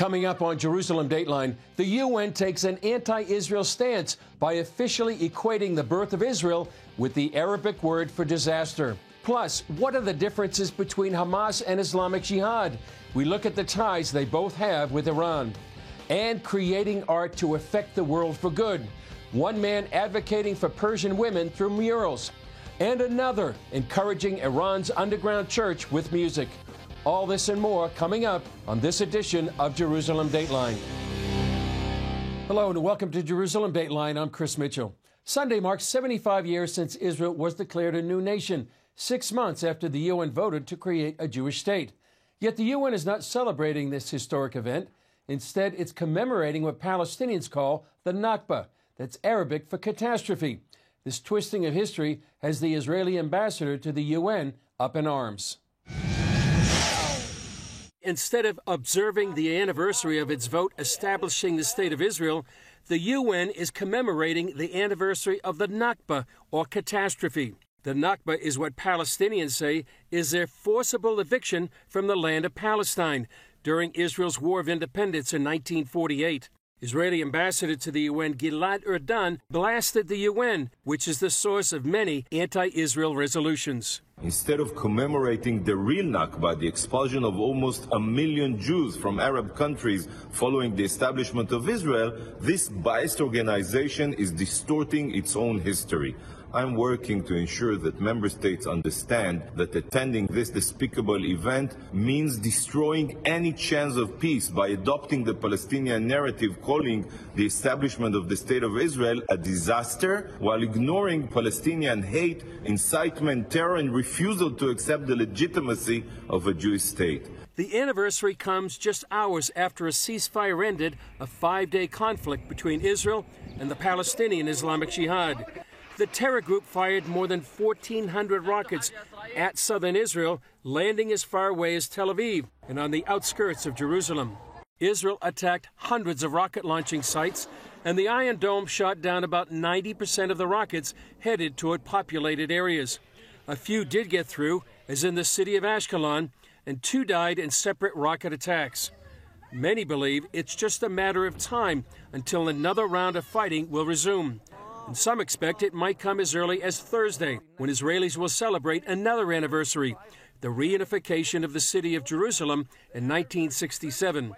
Coming up on Jerusalem Dateline, the UN takes an anti-Israel stance by officially equating the birth of Israel with the Arabic word for disaster. Plus, what are the differences between Hamas and Islamic Jihad? We look at the ties they both have with Iran. And creating art to affect the world for good. One man advocating for Persian women through murals. And another encouraging Iran's underground church with music. All this and more coming up on this edition of Jerusalem Dateline. Hello and welcome to Jerusalem Dateline. I'm Chris Mitchell. Sunday marks 75 years since Israel was declared a new nation, 6 months after the UN voted to create a Jewish state. Yet the UN is not celebrating this historic event. Instead, it's commemorating what Palestinians call the Nakba. That's Arabic for catastrophe. This twisting of history has the Israeli ambassador to the UN up in arms. Instead of observing the anniversary of its vote establishing the State of Israel, the UN is commemorating the anniversary of the Nakba, or catastrophe. The Nakba is what Palestinians say is their forcible eviction from the land of Palestine during Israel's War of Independence in 1948. Israeli ambassador to the UN, Gilad Erdan, blasted the UN, which is the source of many anti-Israel resolutions. Instead of commemorating the real Nakba, the expulsion of almost 1 million Jews from Arab countries following the establishment of Israel, this biased organization is distorting its own history. I'm working to ensure that member states understand that attending this despicable event means destroying any chance of peace by adopting the Palestinian narrative, calling the establishment of the State of Israel a disaster, while ignoring Palestinian hate, incitement, terror, and refusal to accept the legitimacy of a Jewish state. The anniversary comes just hours after a ceasefire ended a 5-day conflict between Israel and the Palestinian Islamic Jihad. The terror group fired more than 1,400 rockets at southern Israel, landing as far away as Tel Aviv and on the outskirts of Jerusalem. Israel attacked hundreds of rocket launching sites, and the Iron Dome shot down about 90% of the rockets headed toward populated areas. A few did get through, as in the city of Ashkelon, and 2 died in separate rocket attacks. Many believe it's just a matter of time until another round of fighting will resume. And some expect it might come as early as Thursday, when Israelis will celebrate another anniversary, the reunification of the city of Jerusalem in 1967.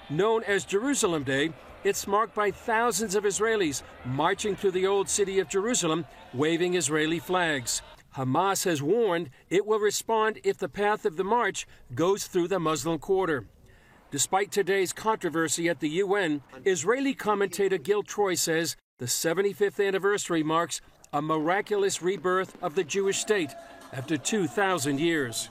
Known as Jerusalem Day, it's marked by thousands of Israelis marching through the old city of Jerusalem, waving Israeli flags. Hamas has warned it will respond if the path of the march goes through the Muslim quarter. Despite today's controversy at the UN, Israeli commentator Gil Troy says the 75th anniversary marks a miraculous rebirth of the Jewish state after 2,000 years.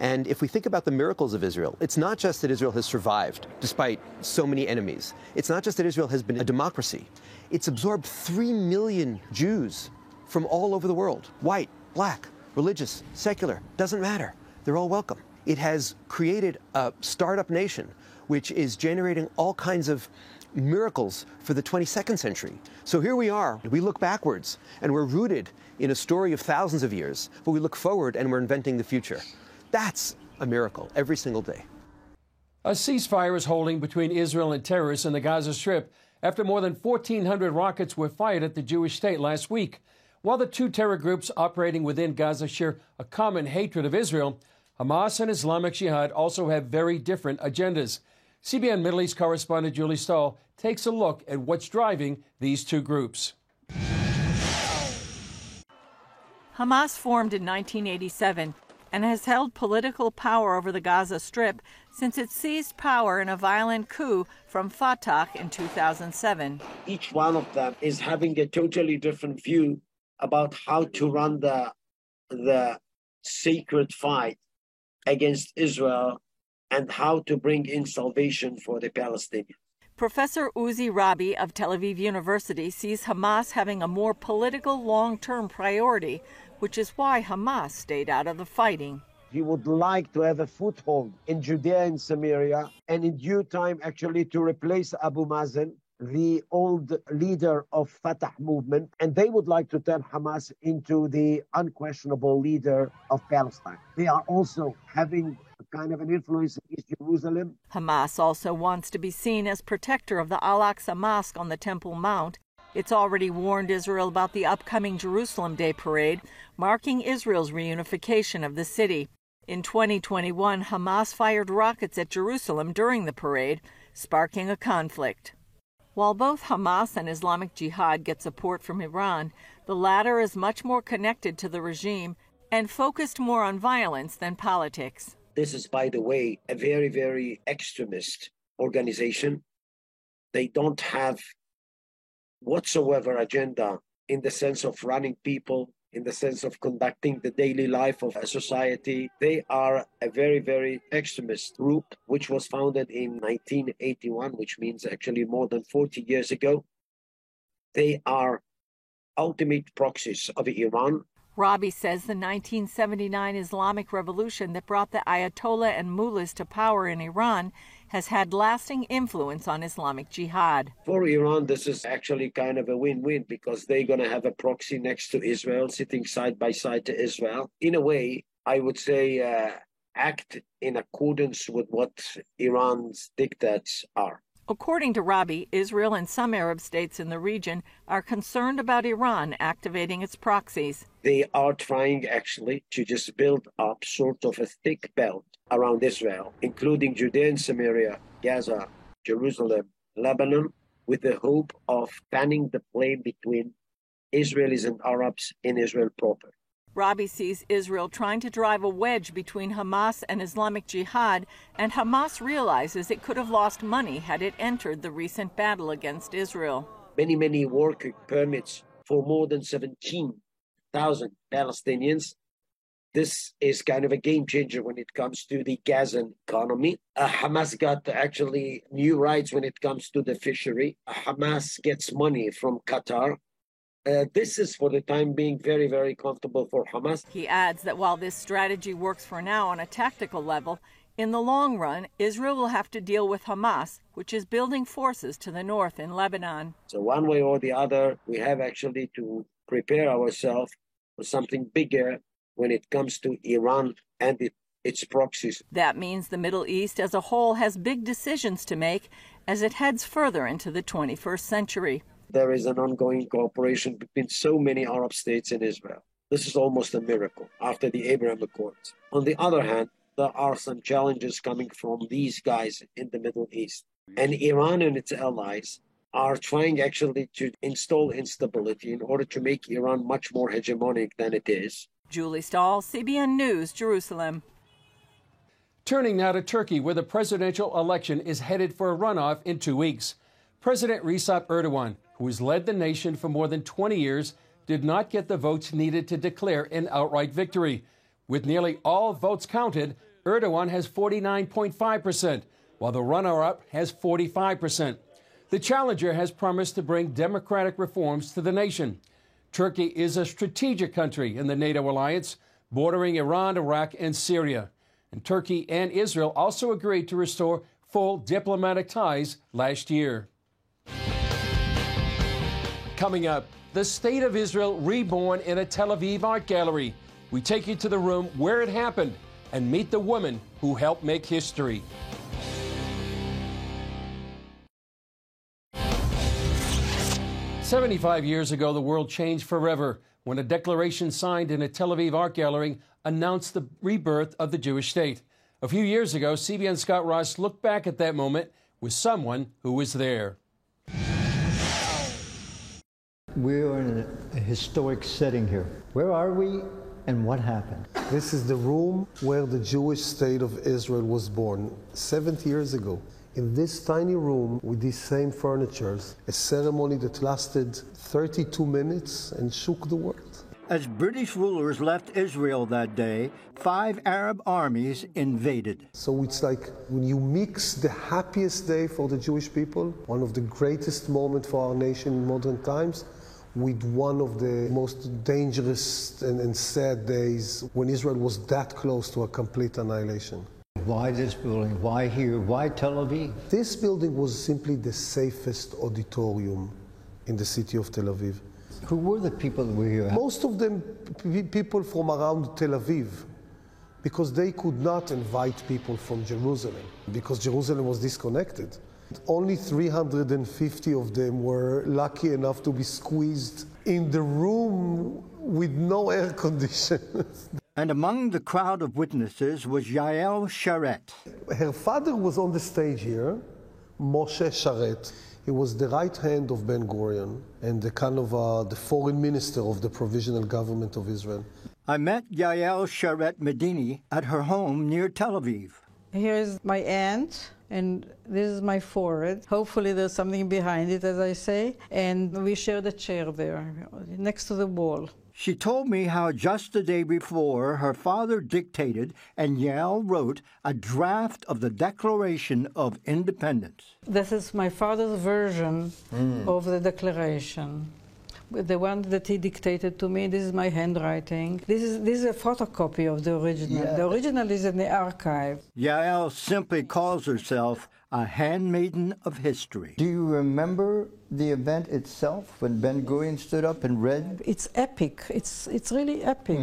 And if we think about the miracles of Israel, it's not just that Israel has survived despite so many enemies. It's not just that Israel has been a democracy. It's absorbed 3 million Jews from all over the world. White, black, religious, secular, doesn't matter. They're all welcome. It has created a startup nation which is generating all kinds of miracles for the 22nd century. So here we are. We look backwards, and we're rooted in a story of thousands of years, but we look forward, and we're inventing the future. That's a miracle every single day. A ceasefire is holding between Israel and terrorists in the Gaza Strip after more than 1,400 rockets were fired at the Jewish state last week. While the two terror groups operating within Gaza share a common hatred of Israel, Hamas and Islamic Jihad also have very different agendas. CBN Middle East correspondent Julie Stahl takes a look at what's driving these two groups. Hamas formed in 1987 and has held political power over the Gaza Strip since it seized power in a violent coup from Fatah in 2007. Each one of them is having a totally different view about how to run the sacred fight against Israel and how to bring in salvation for the Palestinians. Professor Uzi Rabi of Tel Aviv University sees Hamas having a more political long-term priority, which is why Hamas stayed out of the fighting. He would like to have a foothold in Judea and Samaria, and in due time actually to replace Abu Mazen, the old leader of Fatah movement, and they would like to turn Hamas into the unquestionable leader of Palestine. They are also having kind of an influence in East Jerusalem. Hamas also wants to be seen as protector of the Al-Aqsa Mosque on the Temple Mount. It's already warned Israel about the upcoming Jerusalem Day parade, marking Israel's reunification of the city. In 2021, Hamas fired rockets at Jerusalem during the parade, sparking a conflict. While both Hamas and Islamic Jihad get support from Iran, the latter is much more connected to the regime and focused more on violence than politics. This is, by the way, a very, very extremist organization. They don't have whatsoever agenda in the sense of running people, in the sense of conducting the daily life of a society. They are a very, very extremist group, which was founded in 1981, which means actually more than 40 years ago. They are ultimate proxies of Iran. Rabi says the 1979 Islamic Revolution that brought the Ayatollah and mullahs to power in Iran has had lasting influence on Islamic Jihad. For Iran, this is actually kind of a win-win because they're going to have a proxy next to Israel, sitting side by side to Israel. In a way, I would say act in accordance with what Iran's dictates are. According to Rabi, Israel and some Arab states in the region are concerned about Iran activating its proxies. They are trying actually to just build up sort of a thick belt around Israel, including Judea and Samaria, Gaza, Jerusalem, Lebanon, with the hope of fanning the flame between Israelis and Arabs in Israel proper. Rabi sees Israel trying to drive a wedge between Hamas and Islamic Jihad, and Hamas realizes it could have lost money had it entered the recent battle against Israel. Many work permits for more than 17,000 Palestinians. This is kind of a game changer when it comes to the Gazan economy. Hamas got actually new rights when it comes to the fishery. Hamas gets money from Qatar. This is, for the time being, very, very comfortable for Hamas. He adds that while this strategy works for now on a tactical level, in the long run, Israel will have to deal with Hamas, which is building forces to the north in Lebanon. So one way or the other, we have actually to prepare ourselves for something bigger when it comes to Iran and its proxies. That means the Middle East as a whole has big decisions to make as it heads further into the 21st century. There is an ongoing cooperation between so many Arab states and Israel. This is almost a miracle after the Abraham Accords. On the other hand, there are some challenges coming from these guys in the Middle East. And Iran and its allies are trying actually to install instability in order to make Iran much more hegemonic than it is. Julie Stahl, CBN News, Jerusalem. Turning now to Turkey, where the presidential election is headed for a runoff in 2 weeks. President Recep Erdogan, who has led the nation for more than 20 years, did not get the votes needed to declare an outright victory. With nearly all votes counted, Erdogan has 49.5%, while the runner-up has 45%. The challenger has promised to bring democratic reforms to the nation. Turkey is a strategic country in the NATO alliance, bordering Iran, Iraq, and Syria. And Turkey and Israel also agreed to restore full diplomatic ties last year. Coming up, the State of Israel reborn in a Tel Aviv art gallery. We take you to the room where it happened and meet the woman who helped make history. "75 years ago, the world changed forever when a declaration signed in a Tel Aviv art gallery announced the rebirth of the Jewish state. A few years ago, CBN Scott Ross looked back at that moment with someone who was there. We are in a historic setting here. Where are we and what happened? This is the room where the Jewish state of Israel was born 70 years ago. In this tiny room with these same furnitures, a ceremony that lasted 32 minutes and shook the world. As British rulers left Israel that day, 5 Arab armies invaded. So it's like when you mix the happiest day for the Jewish people, one of the greatest moments for our nation in modern times, with one of the most dangerous and sad days when Israel was that close to a complete annihilation. Why this building? Why here? Why Tel Aviv? This building was simply the safest auditorium in the city of Tel Aviv. Who were the people that were here? Most of them people from around Tel Aviv. because they could not invite people from Jerusalem, because Jerusalem was disconnected. Only 350 of them were lucky enough to be squeezed in the room with no air conditions. And among the crowd of witnesses was Yael Sharet. Her father was on the stage here, Moshe Sharet. He was the right hand of Ben Gurion and the kind of the foreign minister of the provisional government of Israel. I met Yael Sharet Medini at her home near Tel Aviv. Here is my aunt, and this is my forehead. Hopefully there's something behind it, as I say, and we share the chair there, next to the wall. She told me how just the day before, her father dictated and Yael wrote a draft of the Declaration of Independence. This is my father's version of the Declaration. The one that he dictated to me, this is my handwriting. This is a photocopy of the original. Yeah. The original is in the archive. Yael simply calls herself a handmaiden of history. Do you remember the event itself when Ben Gurion stood up and read? It's epic. It's really epic.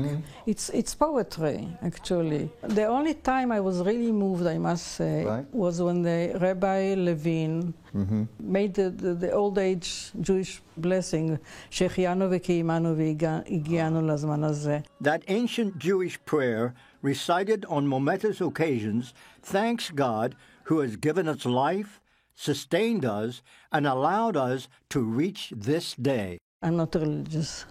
It's poetry, actually. The only time I was really moved, I must say, was when the Rabbi Levine made the old age Jewish blessing, Shechianu v'kiyimanu v'higianu lazman hazeh. That ancient Jewish prayer, recited on momentous occasions, thanks God who has given us life, sustained us, and allowed us to reach this day. I'm not religious,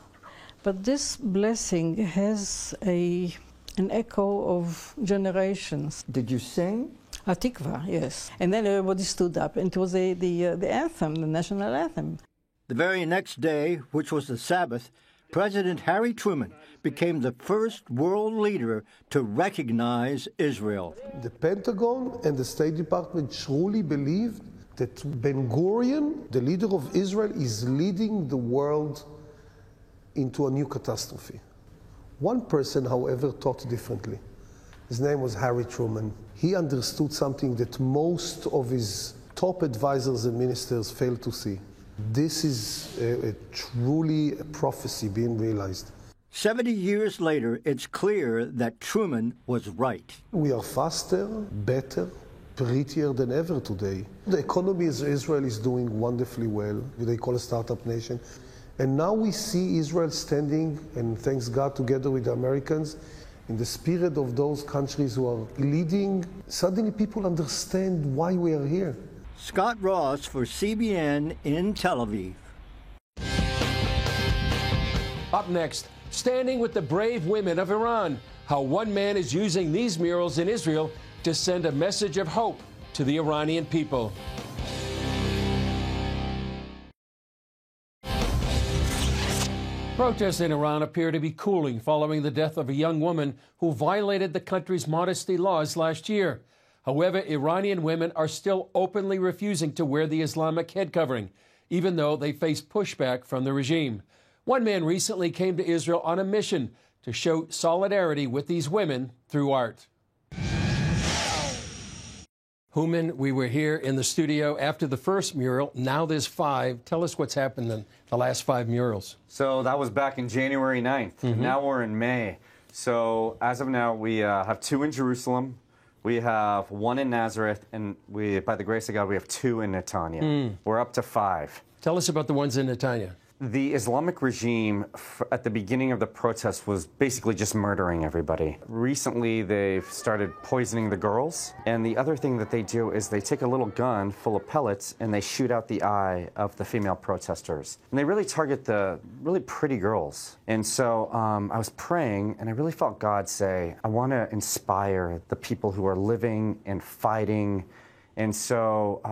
but this blessing has an echo of generations. Did you sing? Hatikva, yes. And then everybody stood up, and it was the anthem, the national anthem. The very next day, which was the Sabbath, President Harry Truman became the first world leader to recognize Israel. The Pentagon and the State Department truly believed that Ben Gurion, the leader of Israel, is leading the world into a new catastrophe. One person, however, thought differently. His name was Harry Truman. He understood something that most of his top advisors and ministers failed to see. This is truly a prophecy being realized. 70 years later, it's clear that Truman was right. We are faster, better, prettier than ever today. The economy of Israel is doing wonderfully well. They call it a startup nation. And now we see Israel standing, and thanks God, together with the Americans, in the spirit of those countries who are leading. Suddenly people understand why we are here. Scott Ross for CBN in Tel Aviv. Up next, standing with the brave women of Iran, how one man is using these murals in Israel to send a message of hope to the Iranian people. Protests in Iran appear to be cooling following the death of a young woman who violated the country's modesty laws last year. However, Iranian women are still openly refusing to wear the Islamic head covering, even though they face pushback from the regime. One man recently came to Israel on a mission to show solidarity with these women through art. Human, we were here in the studio after the first mural. Now there's 5. Tell us what's happened in the last 5 murals. So that was back in January 9th. Now we're in May. So as of now, we have 2 in Jerusalem. We have 1 in Nazareth, and by the grace of God, we have 2 in Netanya. We're up to 5. Tell us about the ones in Netanya. The Islamic regime, at the beginning of the protest, was basically just murdering everybody. Recently, they've started poisoning the girls. And the other thing that they do is they take a little gun full of pellets and they shoot out the eye of the female protesters. And they really target the really pretty girls. And so I was praying, and I really felt God say, I want to inspire the people who are living and fighting. And so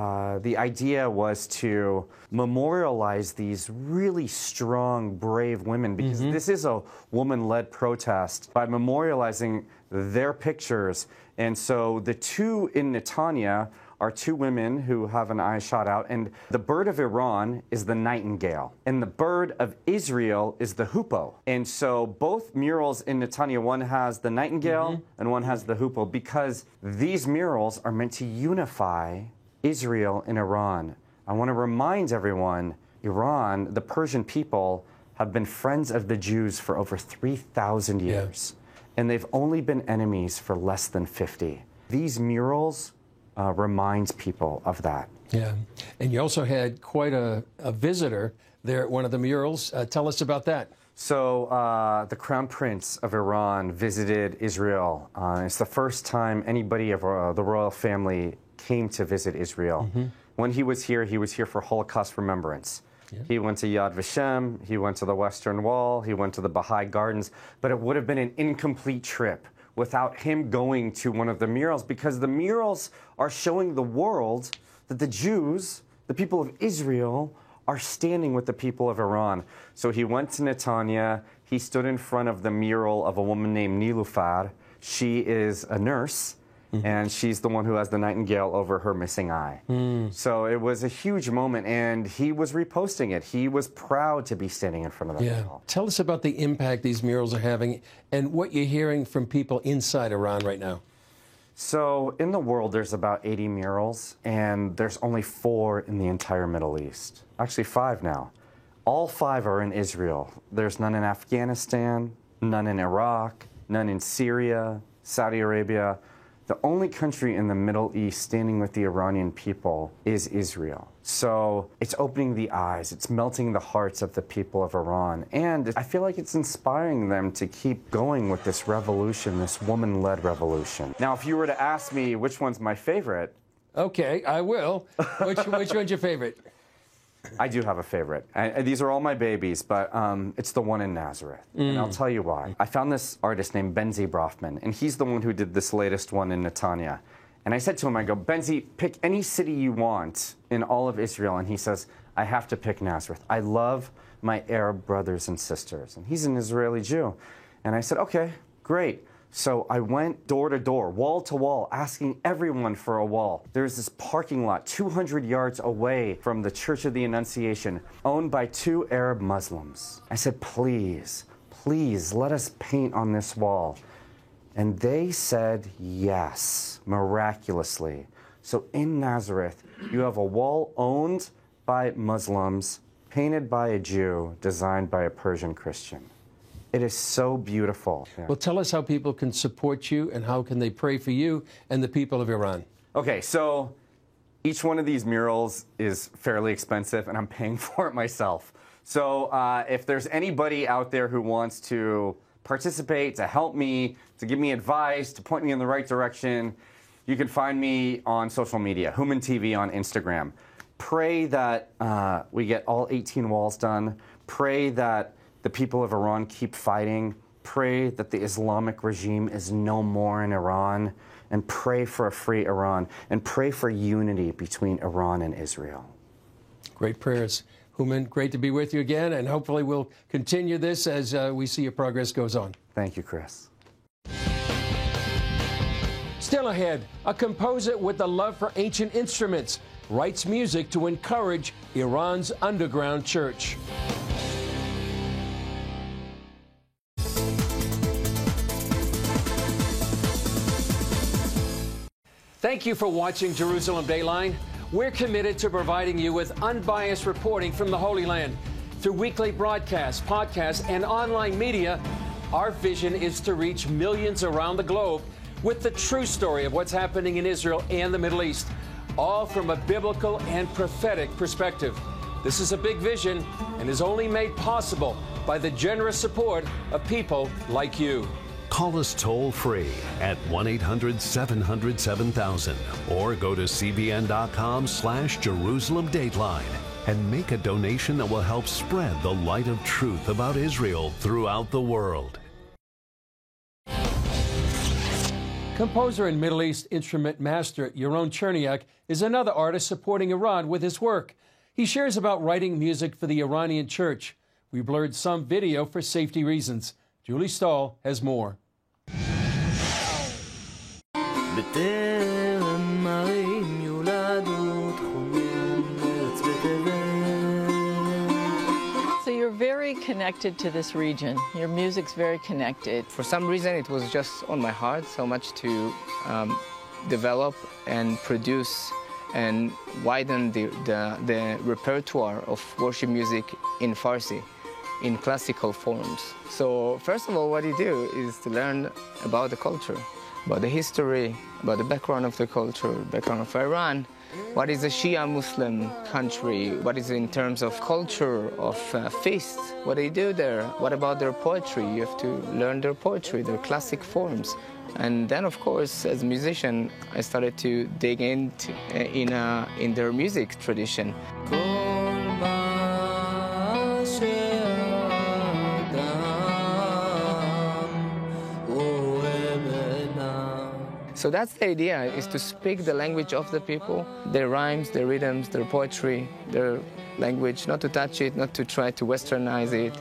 the idea was to memorialize these really strong, brave women, because this is a woman-led protest, by memorializing their pictures. And so the 2 in Netanya are 2 women who have an eye shot out, and the bird of Iran is the nightingale, and the bird of Israel is the hoopoe. And so both murals in Netanya, one has the nightingale and one has the hoopoe, because these murals are meant to unify Israel and Iran. I want to remind everyone, Iran, the Persian people, have been friends of the Jews for over 3,000 years. and they've only been enemies for less than 50. These murals reminds people of that. Yeah, and you also had quite a visitor there at one of the murals. Tell us about that. So the Crown Prince of Iran visited Israel. It's the first time anybody of the royal family came to visit Israel. When he was here for Holocaust remembrance. Yeah. He went to Yad Vashem, he went to the Western Wall, he went to the Baha'i Gardens, but it would have been an incomplete trip without him going to one of the murals, because the murals are showing the world that the Jews, the people of Israel, are standing with the people of Iran. So he went to Netanya, he stood in front of the mural of a woman named Nilufar. She is a nurse, and she's the one who has the nightingale over her missing eye. So it was a huge moment, and he was reposting it. He was proud to be standing in front of the mural. Tell us about the impact these murals are having and what you're hearing from people inside Iran right now. So in the world, there's about 80 murals, and there's only 4 in the entire Middle East. Actually, 5 now. All 5 are in Israel. There's none in Afghanistan, none in Iraq, none in Syria, Saudi Arabia. The only country in the Middle East standing with the Iranian people is Israel. So it's opening the eyes, it's melting the hearts of the people of Iran. And I feel like it's inspiring them to keep going with this revolution, this woman-led revolution. Now, if you were to ask me which one's my favorite... Okay, I will. Which one's your favorite? I do have a favorite. These are all my babies, but it's the one in Nazareth. And I'll tell you why. I found this artist named Benzi Brofman, and he's the one who did this latest one in Netanya. And I said to him, I go, Benzi, pick any city you want in all of Israel. And he says, I have to pick Nazareth. I love my Arab brothers and sisters. And he's an Israeli Jew. And I said, okay, great. So I went door to door, wall to wall, asking everyone for a wall. There's this parking lot 200 yards away from the Church of the Annunciation, owned by 2 Arab Muslims. I said, please, please, let us paint on this wall. And they said yes, miraculously. So in Nazareth, you have a wall owned by Muslims, painted by a Jew, designed by a Persian Christian. It is so beautiful. Yeah. Well, tell us how people can support you and how can they pray for you and the people of Iran. Okay, so each one of these murals is fairly expensive, and I'm paying for it myself. So if there's anybody out there who wants to participate, to help me, to give me advice, to point me in the right direction, you can find me on social media, Human TV on Instagram. Pray that we get all 18 walls done. Pray that the people of Iran keep fighting. Pray that the Islamic regime is no more in Iran. And pray for a free Iran. And pray for unity between Iran and Israel. Great prayers. Human, great to be with you again. And hopefully we'll continue this as we see your progress goes on. Thank you, Chris. Still ahead, a composer with a love for ancient instruments writes music to encourage Iran's underground church. Thank you for watching Jerusalem Dateline. We're committed to providing you with unbiased reporting from the Holy Land. Through weekly broadcasts, podcasts, and online media, our vision is to reach millions around the globe with the true story of what's happening in Israel and the Middle East, all from a biblical and prophetic perspective. This is a big vision and is only made possible by the generous support of people like you. Call us toll-free at 1-800-700-7000 or go to cbn.com/Jerusalem Dateline and make a donation that will help spread the light of truth about Israel throughout the world. Composer and Middle East instrument master Yaron Cherniak is another artist supporting Iran with his work. He shares about writing music for the Iranian church. We blurred some video for safety reasons. Julie Stahl has more. So you're very connected to this region. Your music's very connected. For some reason, it was just on my heart so much to develop and produce and widen the repertoire of worship music in Farsi. in classical forms. So first of all, what you do is to learn about the culture, about the history, about the background of the culture, background of Iran. What is a Shia Muslim country? What is in terms of culture, of feasts? What they do there? What about their poetry? You have to learn their poetry, their classic forms. And then, of course, as a musician, I started to dig in their music tradition. So that's the idea, is to speak the language of the people, their rhymes, their rhythms, their poetry, their language, not to touch it, not to try to westernize it.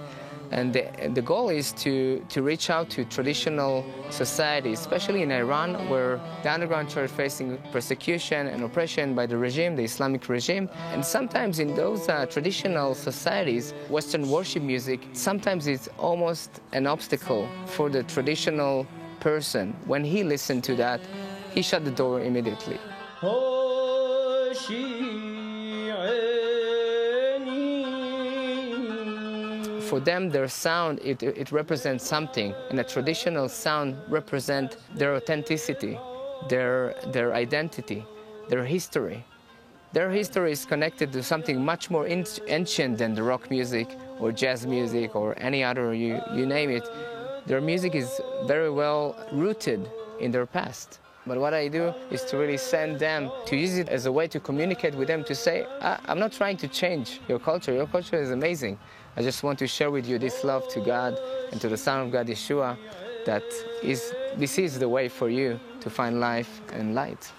And the goal is to reach out to traditional societies, especially in Iran, where the underground church is facing persecution and oppression by the regime, the Islamic regime. And sometimes in those traditional societies, Western worship music, sometimes it's almost an obstacle for the traditional person. When he listened to that, he shut the door immediately. For them, their sound, it represents something, and a traditional sound represents their authenticity, their identity, their history. Their history is connected to something much more ancient than the rock music or jazz music or any other, you name it. Their music is very well rooted in their past. But what I do is to really send them, to use it as a way to communicate with them, to say, I'm not trying to change your culture. Your culture is amazing. I just want to share with you this love to God and to the Son of God, Yeshua, that this is the way for you to find life and light.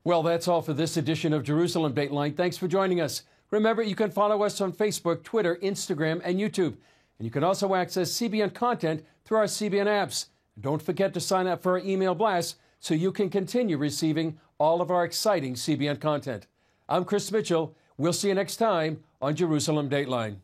Well, that's all for this edition of Jerusalem Dateline. Thanks for joining us. Remember, you can follow us on Facebook, Twitter, Instagram, and YouTube. And you can also access CBN content through our CBN apps. And don't forget to sign up for our email blast so you can continue receiving all of our exciting CBN content. I'm Chris Mitchell. We'll see you next time on Jerusalem Dateline.